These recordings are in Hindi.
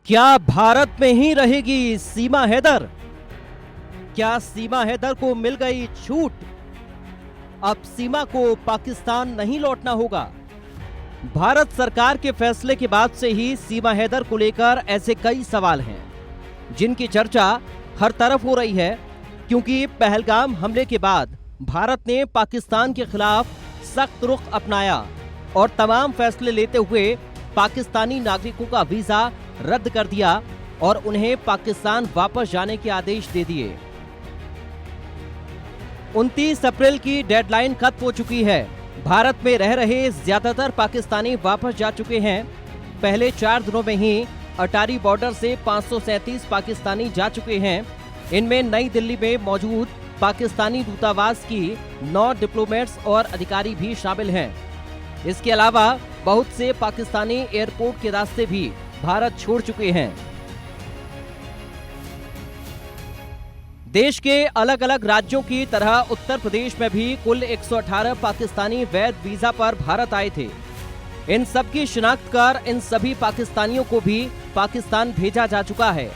क्या भारत में ही रहेगी सीमा हैदर? क्या सीमा हैदर को मिल गई छूट? अब सीमा को पाकिस्तान नहीं लौटना होगा। भारत सरकार के फैसले के बाद से ही सीमा हैदर को लेकर ऐसे कई सवाल हैं जिनकी चर्चा हर तरफ हो रही है, क्योंकि पहलगाम हमले के बाद भारत ने पाकिस्तान के खिलाफ सख्त रुख अपनाया और तमाम फैसले लेते हुए पाकिस्तानी नागरिकों का वीजा रद्द कर दिया और उन्हें पाकिस्तान वापस जाने के आदेश दे दिए। 29 अप्रैल की डेडलाइन खत्म हो चुकी है। भारत में रह रहे ज्यादातर पाकिस्तानी वापस जा चुके हैं। पहले 4 दिनों में ही अटारी बॉर्डर से 537 पाकिस्तानी जा चुके हैं। इनमें नई दिल्ली में मौजूद पाकिस्तानी दूतावास की 9 डिप्लोमेट्स और अधिकारी भी शामिल हैं। इसके अलावा बहुत से पाकिस्तानी एयरपोर्ट के रास्ते भी भारत छोड़ चुके हैं। देश के अलग अलग राज्यों की तरह उत्तर प्रदेश में भी कुल 118 पाकिस्तानी वैध वीजा पर भारत आए थे। इन सब की शिनाख्त कर इन सभी पाकिस्तानियों को भी पाकिस्तान भेजा जा चुका है।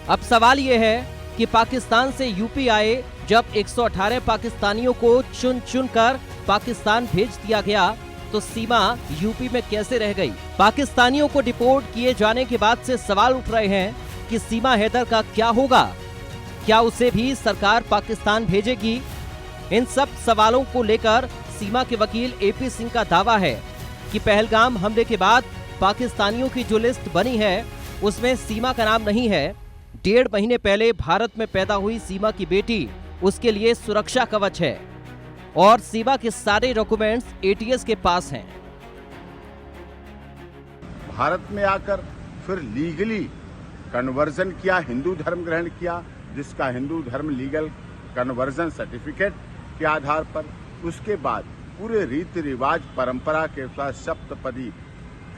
अब सवाल यह है कि पाकिस्तान से यूपी आए जब 118 पाकिस्तानियों को चुन चुन कर पाकिस्तान भेज दिया गया, तो सीमा यूपी में कैसे रह गई? पाकिस्तानियों को डिपोर्ट किए जाने के बाद से सवाल उठ रहे हैं कि सीमा हैदर का क्या होगा? क्या उसे भी सरकार पाकिस्तान भेजेगी? इन सब सवालों को लेकर सीमा के वकील एपी सिंह का दावा है कि पहलगाम हमले के बाद पाकिस्तानियों की जो लिस्ट बनी है उसमें सीमा का नाम नहीं है। 1.5 महीने पहले भारत में पैदा हुई सीमा की बेटी उसके लिए सुरक्षा कवच है और सीमा के सारे डॉक्यूमेंट्स एटीएस के पास हैं। भारत में आकर फिर लीगली कन्वर्जन किया, हिंदू धर्म ग्रहण किया, जिसका हिंदू धर्म लीगल कन्वर्जन सर्टिफिकेट के आधार पर, उसके बाद पूरे रीति रिवाज परंपरा के साथ सप्तपदी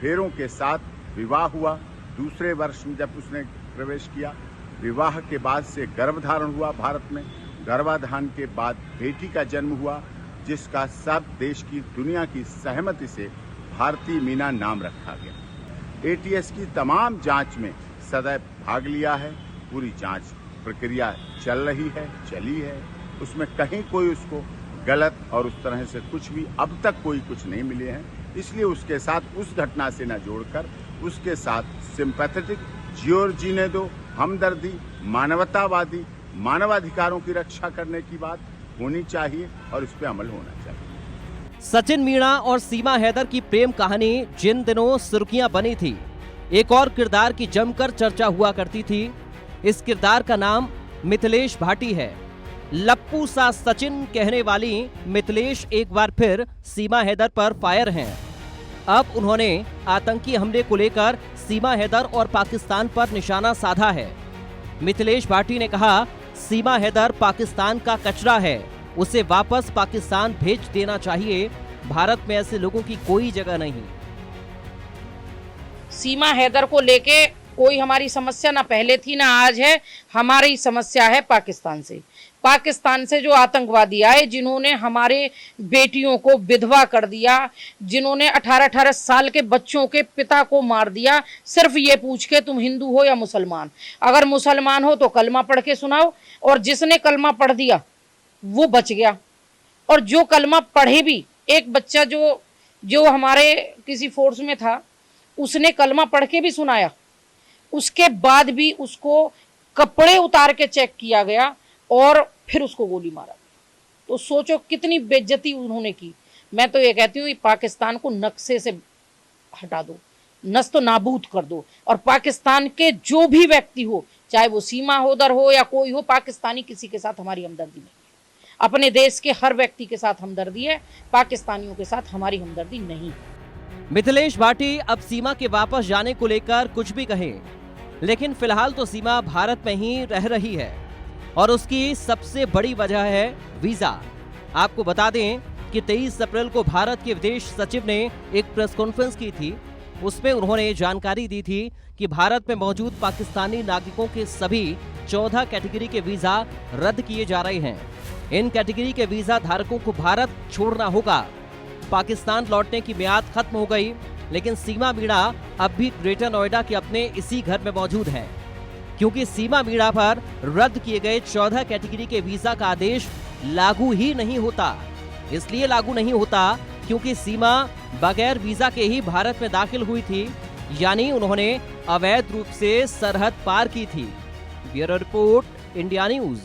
फेरों के साथ विवाह हुआ। दूसरे वर्ष में जब उसने प्रवेश किया, विवाह के बाद से गर्भधारण हुआ भारत में। गर्भाधान के बाद बेटी का जन्म हुआ, जिसका सब देश की दुनिया की सहमति से भारती मीना नाम रखा गया। एटीएस की तमाम जांच में सदैव भाग लिया है। पूरी जांच प्रक्रिया चल रही है, चली है। उसमें कहीं कोई उसको गलत और उस तरह से कुछ भी अब तक कोई कुछ नहीं मिले हैं। इसलिए उसके साथ उस घटना से न जोड़कर उसके साथ सिंपैथेटिक, जियो जीने दो, हमदर्दी, मानवतावादी, मानवाधिकारों की रक्षा करने की बात होनी चाहिए और इस पे अमल होना चाहिए। सचिन मीणा और सीमा हैदर की प्रेम कहानी जिन दिनों सुर्खियां बनी थी, एक और किरदार की जमकर चर्चा हुआ करती थी। इस किरदार का नाम मिथिलेश भाटी है। लप्पू सा सचिन कहने वाली मिथिलेश एक बार फिर सीमा हैदर पर फायर हैं। अब उन्होंने आतंकी हमले को लेकर सीमा हैदर और पाकिस्तान पर निशाना साधा है। मिथिलेश भाटी ने कहा, सीमा हैदर पाकिस्तान का कचरा है, उसे वापस पाकिस्तान भेज देना चाहिए। भारत में ऐसे लोगों की कोई जगह नहीं। सीमा हैदर को लेके कोई हमारी समस्या ना पहले थी ना आज है। हमारी समस्या है पाकिस्तान से। पाकिस्तान से जो आतंकवादी आए, जिन्होंने हमारे बेटियों को विधवा कर दिया, जिन्होंने 18-18 साल के बच्चों के पिता को मार दिया, सिर्फ ये पूछ के तुम हिंदू हो या मुसलमान। अगर मुसलमान हो तो कलमा पढ़ के सुनाओ, और जिसने कलमा पढ़ दिया वो बच गया। और जो कलमा पढ़े भी, एक बच्चा जो हमारे किसी फोर्स में था, उसने कलमा पढ़ के भी सुनाया, उसके बाद भी उसको कपड़े उतार के चेक किया गया और फिर उसको गोली मारा। तो सोचो कितनी बेइज्जती उन्होंने की। मैं तो ये कहती हूँ, पाकिस्तान को नक्शे से हटा दो, नस्त नाबूद कर दो, और पाकिस्तान के जो भी व्यक्ति हो, चाहे वो सीमा हैदर हो या कोई हो, पाकिस्तानी किसी के साथ हमारी हमदर्दी नहीं है। अपने देश के हर व्यक्ति के साथ हमदर्दी है, पाकिस्तानियों के साथ हमारी हमदर्दी नहीं है। मिथिलेश भाटी अब सीमा के वापस जाने को लेकर कुछ भी कहें, लेकिन फिलहाल तो सीमा भारत में ही रह रही है और उसकी सबसे बड़ी वजह है वीजा। आपको बता दें कि 23 अप्रैल को भारत के विदेश सचिव ने एक प्रेस कॉन्फ्रेंस की थी। उसमें उन्होंने जानकारी दी थी कि भारत में मौजूद पाकिस्तानी नागरिकों के सभी 14 कैटेगरी के वीजा रद्द किए जा रहे हैं। इन कैटेगरी के वीजा धारकों को भारत छोड़ना होगा। पाकिस्तान लौटने की मियाद खत्म हो गई लेकिन सीमा मीणा अब भी ग्रेटर नोएडा के अपने इसी घर में मौजूद है, क्योंकि सीमा मीणा पर रद्द किए गए 14 कैटेगरी के वीजा का आदेश लागू ही नहीं होता। इसलिए लागू नहीं होता क्योंकि सीमा बगैर वीजा के ही भारत में दाखिल हुई थी, यानी उन्होंने अवैध रूप से सरहद पार की थी। Bureau report, India news.